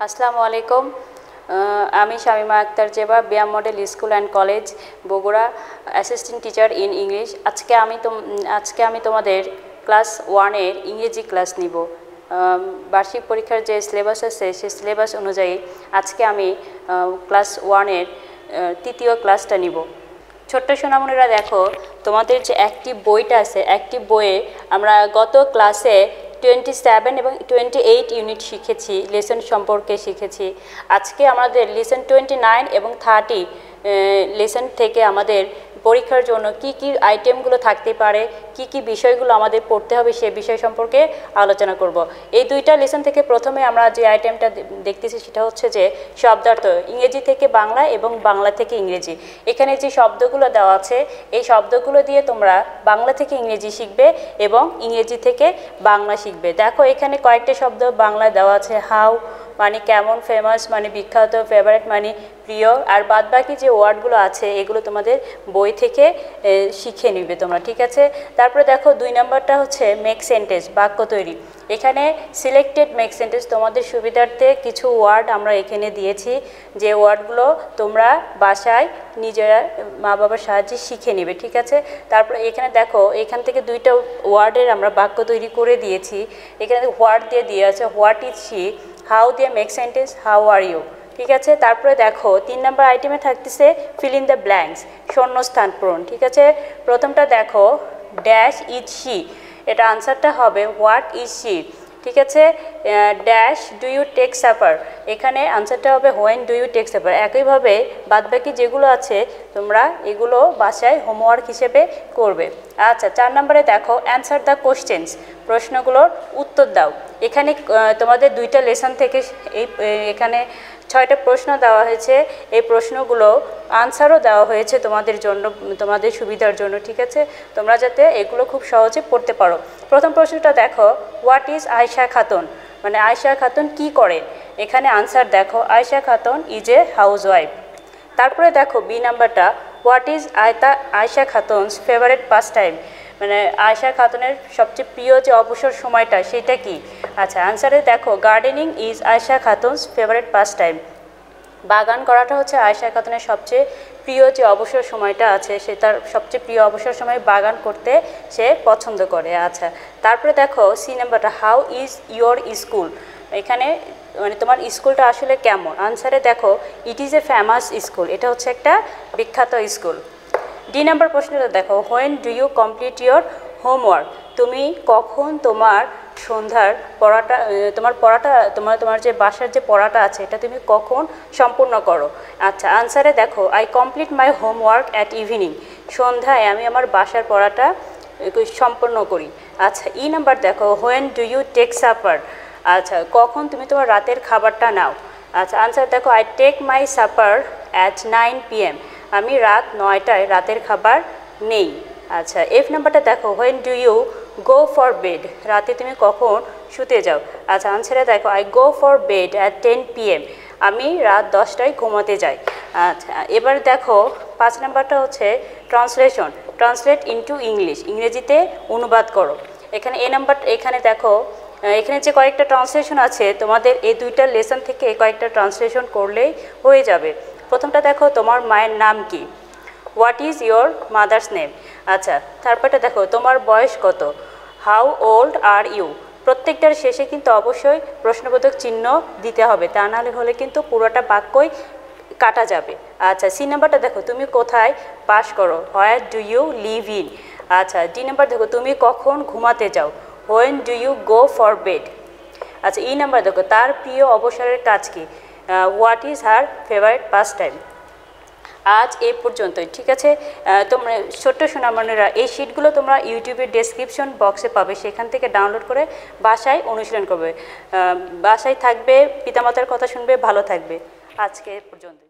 আসসালামু আলাইকুম। আমি শামিমা আক্তার জেবা, ব্যায়াম model school and college Bogura, assistant teacher in English. আজকে আমি তোমাদের ক্লাস 1-এর ইংরেজি ক্লাস নিব। বার্ষিক পরীক্ষার যে সিলেবাস আছে সেই সিলেবাস অনুযায়ী আজকে আমি ক্লাস 1-এর তৃতীয় ক্লাসটা নিব। ছোট্ট সোনামণিরা, দেখো তোমাদের যে অ্যাক্টিভ বইটা আছে, অ্যাক্টিভ বইয়ে আমরা গত ক্লাসে 27 এবং 28 ইউনিট শিখেছি, লেসন সম্পর্কে শিখেছি। আজকে আমাদের লেসন 29 এবং 30 লেসন থেকে আমাদের পরীক্ষার জন্য কি কি আইটেমগুলো থাকতে পারে, কি কি বিষয়গুলো আমাদের পড়তে হবে সে বিষয় সম্পর্কে আলোচনা করব। এই দুইটা লেসন থেকে প্রথমে আমরা যে আইটেমটা দেখতেছি সেটা হচ্ছে যে শব্দার্থ, ইংরেজি থেকে বাংলা এবং বাংলা থেকে ইংরেজি। এখানে যে শব্দগুলো দেওয়া আছে এই শব্দগুলো দিয়ে তোমরা বাংলা থেকে ইংরেজি শিখবে এবং ইংরেজি থেকে বাংলা শিখবে। দেখো এখানে কয়েকটা শব্দ বাংলায় দেওয়া আছে। হাউ মানে কেমন, ফেমাস মানে বিখ্যাত, ফেভারিট মানে প্রিয়, আর বাদবাকি যে ওয়ার্ডগুলো আছে এগুলো তোমাদের বই থেকে শিখে নিবে তোমরা, ঠিক আছে। তারপরে দেখো 2 নম্বরটা হচ্ছে মেক সেন্টেন্স, বাক্য তৈরি। এখানে সিলেক্টেড মেক সেন্টেন্স, তোমাদের সুবিধার্থে কিছু ওয়ার্ড আমরা এখানে দিয়েছি, যে ওয়ার্ডগুলো তোমরা বাসায় নিজেরা মা বাবার সাহায্যে শিখে নেবে, ঠিক আছে। তারপরে এখানে দেখো এখান থেকে 2টা ওয়ার্ডের আমরা বাক্য তৈরি করে দিয়েছি। এখানে হোয়াট দিয়ে আছে, হোয়াট ইজ শি, হাউ দিয়ে make sentence, how are you, ঠিক আছে। তারপরে দেখো 3 নম্বর আইটেমে থাকতেছে ফিল ইন দ্য ব্ল্যাঙ্কস, শূন্যস্থান পূরণ, ঠিক আছে। প্রথমটা দেখো ড্যাশ ইজ শি, এটা আনসারটা হবে হোয়াট ইজ শি, ঠিক আছে। Dash do you take supper, এখানে আনসারটা হবে when do you take supper. একইভাবে বাদবাকি যেগুলো আছে তোমরা এগুলো বাসায় হোমওয়ার্ক হিসেবে করবে। আচ্ছা, 4 নম্বরে দেখো অ্যান্সার দ্য কোশ্চেন্স, প্রশ্নগুলোর উত্তর দাও। এখানে তোমাদের 2টা লেসন থেকে এখানে 6টা প্রশ্ন দেওয়া হয়েছে। এই প্রশ্নগুলো আনসারও দেওয়া হয়েছে তোমাদের জন্য, তোমাদের সুবিধার জন্য, ঠিক আছে। তোমরা যাতে এগুলো খুব সহজে পড়তে পারো। প্রথম প্রশ্নটা দেখো হোয়াট ইজ আয়েশা খাতুন, মানে আয়েশা খাতুন কি করে। এখানে আনসার দেখো Ayesha Khatun is a housewife. তারপরে দেখো বি নাম্বারটা what is Ayesha Khatun's favourite pastime, মানে আয়েশা খাতুনের সবচেয়ে প্রিয় যে অবসর সময়টা সেটা কি। আচ্ছা, আনসারে দেখো gardening is Ayesha Khatun's favourite pastime, বাগান করাটা হচ্ছে আয়েশা খাতুনের সবচেয়ে প্রিয় যে অবসর সময়টা আছে, সে তার সবচেয়ে প্রিয় অবসর সময় বাগান করতে সে পছন্দ করে। আচ্ছা, তারপরে দেখো সি নাম্বারটা হাউ ইজ ইয়োর স্কুল, এখানে মানে তোমার স্কুলটা আসলে কেমন। আনসারে দেখো it is a famous school, এটা হচ্ছে একটা বিখ্যাত স্কুল। ডি নাম্বার প্রশ্নটা দেখো when do you complete your homework, তুমি কখন তোমার সন্ধ্যার পড়াটা তোমার যে বাসার যে পড়াটা আছে এটা তুমি কখন সম্পূর্ণ করো। আচ্ছা, আনসারে দেখো I complete my homework at evening, সন্ধ্যায় আমি আমার বাসার পড়াটা সম্পূর্ণ করি। আচ্ছা, ই নাম্বার দেখো when do you take supper, আচ্ছা কখন তুমি তোমার রাতের খাবারটা নাও। আচ্ছা, আনসার দেখো I take my supper at 9 PM, আমি রাত 9টায় রাতের খাবার নেই। আচ্ছা, এফ নাম্বারটা দেখো when do you go for bed, রাতে তুমি কখন শুতে যাও। আচ্ছা, আনসারে দেখো I go for bed at 10 PM, আমি রাত 10টায় ঘুমাতে যাই। আচ্ছা, এবার দেখো 5 নাম্বারটা হচ্ছে ট্রান্সলেশন, ট্রান্সলেট ইনটু ইংলিশ, ইংরেজিতে অনুবাদ করো। এখানে দেখো এখানে যে কয়েকটা ট্রান্সলেশন আছে তোমাদের এই 2টা লেসন থেকে কয়েকটা ট্রান্সলেশন করলেই হয়ে যাবে। প্রথমটা দেখো তোমার মায়ের নাম কি, what is your mother's name. আচ্ছা, তারপরটা দেখো তোমার বয়স কত, হাউ ওল্ড আর ইউ। প্রত্যেকটার শেষে কিন্তু অবশ্যই প্রশ্নবোধক চিহ্ন দিতে হবে, তা নাহলে হলে কিন্তু পুরোটা বাক্যই কাটা যাবে। আচ্ছা, সি নাম্বারটা দেখো তুমি কোথায় বাস করো, where do you live in. আচ্ছা, ডি নাম্বার দেখো তুমি কখন ঘুমাতে যাও, when do you go for bed. আচ্ছা, ই নাম্বার দেখো তার প্রিয় অবসরের কাজ কি, what is her favourite pastime. আজ এই পর্যন্তই, ঠিক আছে। তোমরা ছোট্ট সোনামণিরা এই শিটগুলো তোমরা ইউটিউবের ডেসক্রিপশন বক্সে পাবে, সেখান থেকে ডাউনলোড করে বাসায় অনুশীলন করবে। বাসায় থাকবে, পিতামাতার কথা শুনবে, ভালো থাকবে। আজকে এই পর্যন্ত।